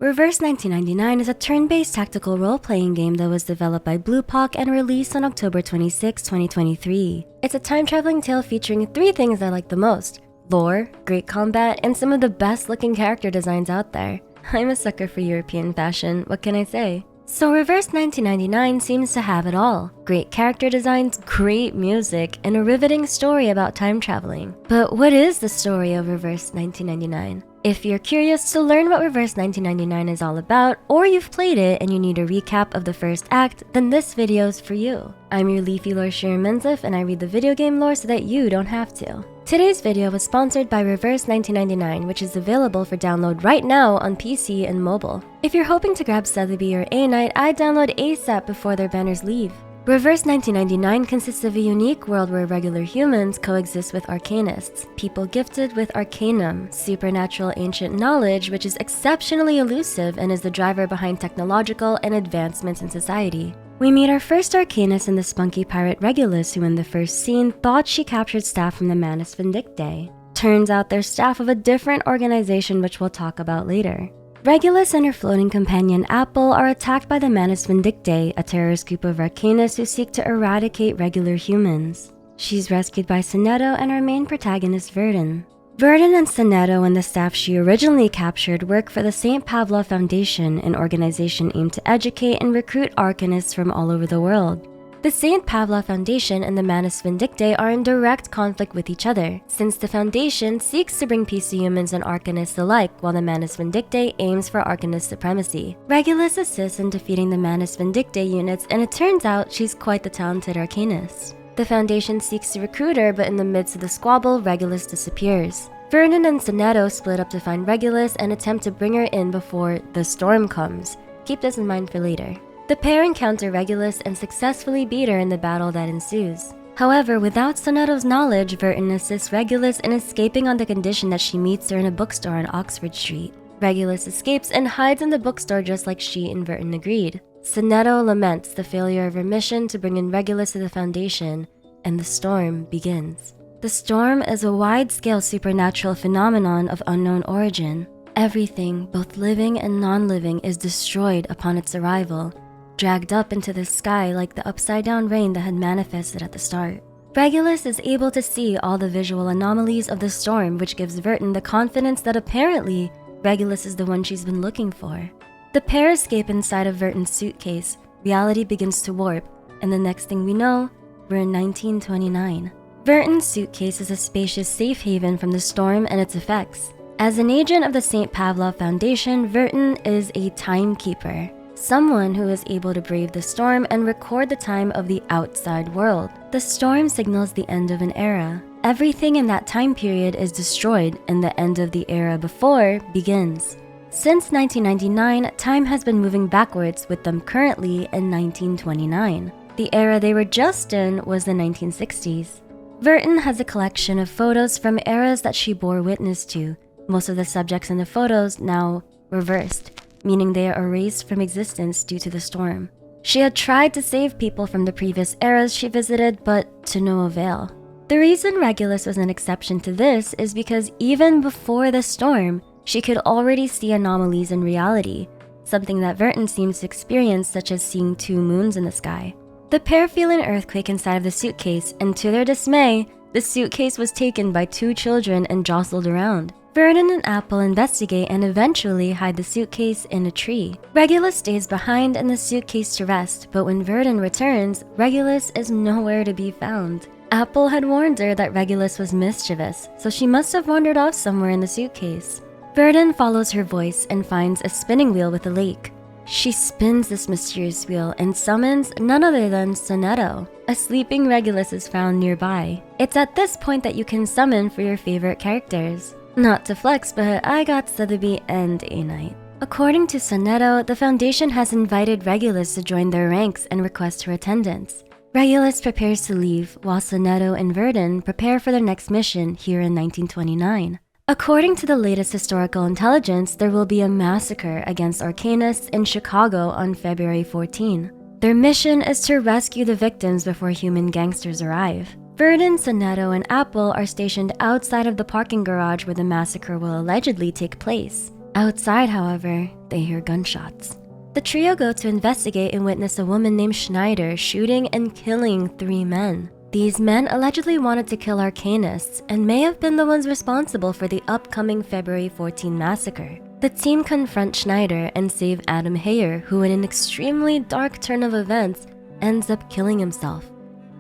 Reverse 1999 is a turn-based tactical role-playing game that was developed by Bluepock and released on October 26, 2023. It's a time-traveling tale featuring three things I like the most: lore, great combat, and some of the best-looking character designs out there. I'm a sucker for European fashion, what can I say? So Reverse 1999 seems to have it all. Great character designs, great music, and a riveting story about time traveling. But what is the story of Reverse 1999? If you're curious to learn what Reverse 1999 is all about, or you've played it and you need a recap of the first act, then this video is for you. I'm your Leafy Lore Shirin Menzif, and I read the video game lore so that you don't have to. Today's video was sponsored by Reverse 1999, which is available for download right now on PC and mobile. If you're hoping to grab Sotheby or A-Knight, I'd download ASAP before their banners leave. Reverse 1999 consists of a unique world where regular humans coexist with arcanists, people gifted with arcanum, supernatural ancient knowledge which is exceptionally elusive and is the driver behind technological and advancements in society. We meet our first arcanist in the spunky pirate Regulus, who in the first scene thought she captured staff from the Manus Vindictae. Turns out they're staff of a different organization which we'll talk about later. Regulus and her floating companion Apple are attacked by the Manus Vindictae, a terrorist group of arcanists who seek to eradicate regular humans. She's rescued by Sonetto and our main protagonist Verdun. Verdun and Sonetto and the staff she originally captured work for the St. Pavlov Foundation, an organization aimed to educate and recruit arcanists from all over the world. The St. Pavlov Foundation and the Manus Vindictae are in direct conflict with each other, since the Foundation seeks to bring peace to humans and arcanists alike, while the Manus Vindictae aims for arcanist supremacy. Regulus assists in defeating the Manus Vindictae units, and it turns out she's quite the talented arcanist. The Foundation seeks to recruit her, but in the midst of the squabble, Regulus disappears. Vernon and Sonetto split up to find Regulus and attempt to bring her in before the storm comes. Keep this in mind for later. The pair encounter Regulus and successfully beat her in the battle that ensues. However, without Sonetto's knowledge, Verdun assists Regulus in escaping on the condition that she meets her in a bookstore on Oxford Street. Regulus escapes and hides in the bookstore just like she and Verdun agreed. Sonetto laments the failure of her mission to bring in Regulus to the Foundation, and the storm begins. The storm is a wide-scale supernatural phenomenon of unknown origin. Everything, both living and non-living, is destroyed upon its arrival, dragged up into the sky like the upside-down rain that had manifested at the start. Regulus is able to see all the visual anomalies of the storm, which gives Verdun the confidence that apparently Regulus is the one she's been looking for. The pair escape inside of Verdun's suitcase, reality begins to warp, and the next thing we know, we're in 1929. Verdun's suitcase is a spacious safe haven from the storm and its effects. As an agent of the St. Pavlov Foundation, Verdun is a timekeeper, someone who is able to brave the storm and record the time of the outside world. The storm signals the end of an era. Everything in that time period is destroyed, and the end of the era before begins. Since 1999, time has been moving backwards, with them currently in 1929. The era they were just in was the 1960s. Verdun has a collection of photos from eras that she bore witness to. Most of the subjects in the photos now reversed, meaning they are erased from existence due to the storm. She had tried to save people from the previous eras she visited, but to no avail. The reason Regulus was an exception to this is because even before the storm, she could already see anomalies in reality, something that Verdun seems to experience, such as seeing two moons in the sky. The pair feel an earthquake inside of the suitcase, and to their dismay, the suitcase was taken by two children and jostled around. Verdun and Apple investigate and eventually hide the suitcase in a tree. Regulus stays behind in the suitcase to rest, but when Verdun returns, Regulus is nowhere to be found. Apple had warned her that Regulus was mischievous, so she must have wandered off somewhere in the suitcase. Verdun follows her voice and finds a spinning wheel with a lake. She spins this mysterious wheel and summons none other than Sonetto. A sleeping Regulus is found nearby. It's at this point that you can summon for your favorite characters. Not to flex, but I got Sotheby and A-Knight. According to Sonetto, the Foundation has invited Regulus to join their ranks and request her attendance. Regulus prepares to leave, while Sonetto and Verdun prepare for their next mission here in 1929. According to the latest historical intelligence, there will be a massacre against arcanists in Chicago on February 14. Their mission is to rescue the victims before human gangsters arrive. Verdun, Sonetto, and Apple are stationed outside of the parking garage where the massacre will allegedly take place. Outside, however, they hear gunshots. The trio go to investigate and witness a woman named Schneider shooting and killing 3 men. These men allegedly wanted to kill Arcanists and may have been the ones responsible for the upcoming February 14 massacre. The team confront Schneider and save Adam Heyer, who in an extremely dark turn of events ends up killing himself,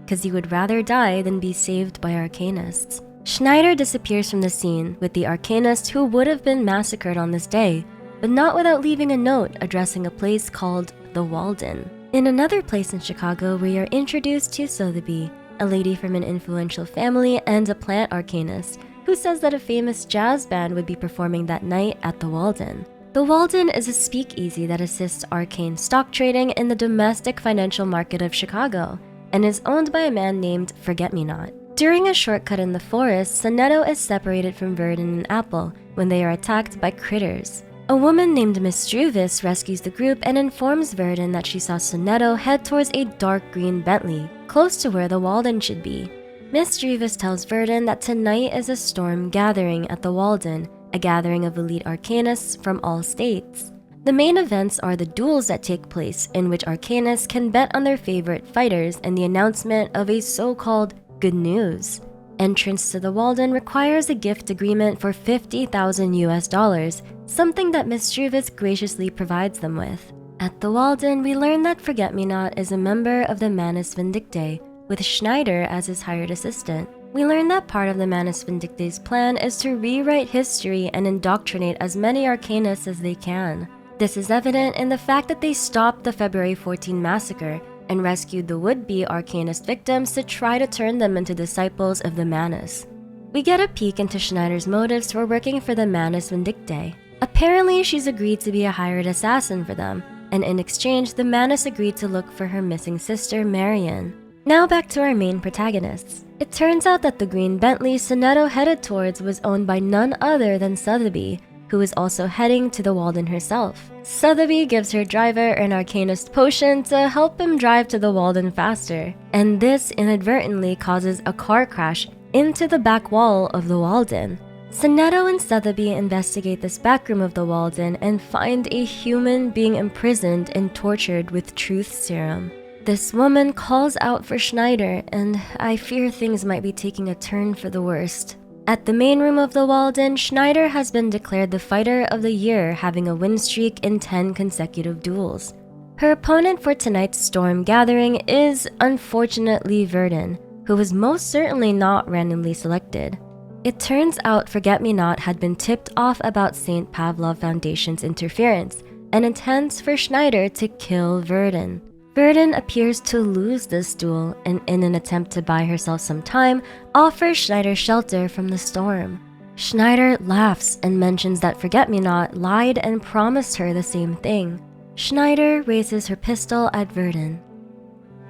because he would rather die than be saved by Arcanists. Schneider disappears from the scene with the Arcanist who would have been massacred on this day, but not without leaving a note addressing a place called the Walden. In another place in Chicago, we are introduced to Sotheby, a lady from an influential family and a plant arcanist, who says that a famous jazz band would be performing that night at the Walden. The Walden is a speakeasy that assists arcane stock trading in the domestic financial market of Chicago, and is owned by a man named Forget-Me-Not. During a shortcut in the forest, Sonetto is separated from Verdon and Apple when they are attacked by critters. A woman named Miss Struvis rescues the group and informs Verdon that she saw Sonetto head towards a dark green Bentley, close to where the Walden should be. Miss Struvis tells Verdon that tonight is a storm gathering at the Walden, a gathering of elite arcanists from all states. The main events are the duels that take place, in which arcanists can bet on their favorite fighters, and the announcement of a so-called good news. Entrance to the Walden requires a gift agreement for $50,000, something that Miss Struvis graciously provides them with. At the Walden, we learn that Forget-Me-Not is a member of the Manus Vindictae, with Schneider as his hired assistant. We learn that part of the Manus Vindictae's plan is to rewrite history and indoctrinate as many arcanists as they can. This is evident in the fact that they stopped the February 14 massacre and rescued the would-be arcanist victims to try to turn them into disciples of the Manus. We get a peek into Schneider's motives for working for the Manus Vindictae. Apparently, she's agreed to be a hired assassin for them, and in exchange, the Manus agreed to look for her missing sister, Marion. Now back to our main protagonists. It turns out that the green Bentley Sonetto headed towards was owned by none other than Sotheby, who is also heading to the Walden herself. Sotheby gives her driver an arcanist potion to help him drive to the Walden faster, and this inadvertently causes a car crash into the back wall of the Walden. Sonetto and Sotheby investigate this back room of the Walden and find a human being imprisoned and tortured with truth serum. This woman calls out for Schneider, and I fear things might be taking a turn for the worst. At the main room of the Walden, Schneider has been declared the Fighter of the Year, having a win streak in 10 consecutive duels. Her opponent for tonight's storm gathering is, unfortunately, Verdon, who was most certainly not randomly selected. It turns out Forget-Me-Not had been tipped off about St. Pavlov Foundation's interference and intends for Schneider to kill Verdon. Verdon appears to lose this duel and, in an attempt to buy herself some time, offers Schneider shelter from the storm. Schneider laughs and mentions that Forget-Me-Not lied and promised her the same thing. Schneider raises her pistol at Verdon.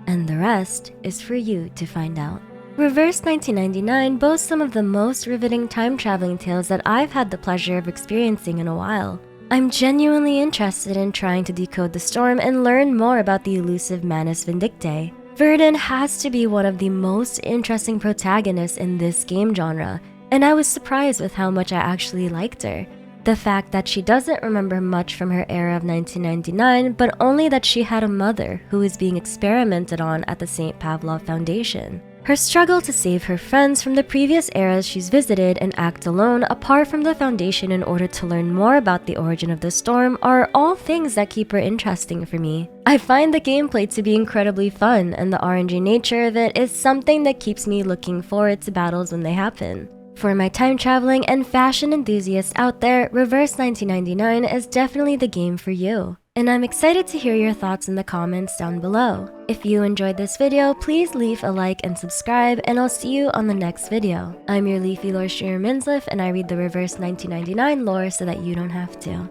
And the rest is for you to find out. Reverse 1999 boasts some of the most riveting time-traveling tales that I've had the pleasure of experiencing in a while. I'm genuinely interested in trying to decode the storm and learn more about the elusive Manus Vindictae. Verdon has to be one of the most interesting protagonists in this game genre, and I was surprised with how much I actually liked her. The fact that she doesn't remember much from her era of 1999, but only that she had a mother who was being experimented on at the St. Pavlov Foundation. Her struggle to save her friends from the previous eras she's visited and act alone apart from the Foundation in order to learn more about the origin of the storm are all things that keep her interesting for me. I find the gameplay to be incredibly fun, and the RNG nature of it is something that keeps me looking forward to battles when they happen. For my time traveling and fashion enthusiasts out there, Reverse 1999 is definitely the game for you. And I'm excited to hear your thoughts in the comments down below. If you enjoyed this video, please leave a like and subscribe, and I'll see you on the next video. I'm your Leafy Lore streamer Minsliff, and I read the Reverse 1999 lore so that you don't have to.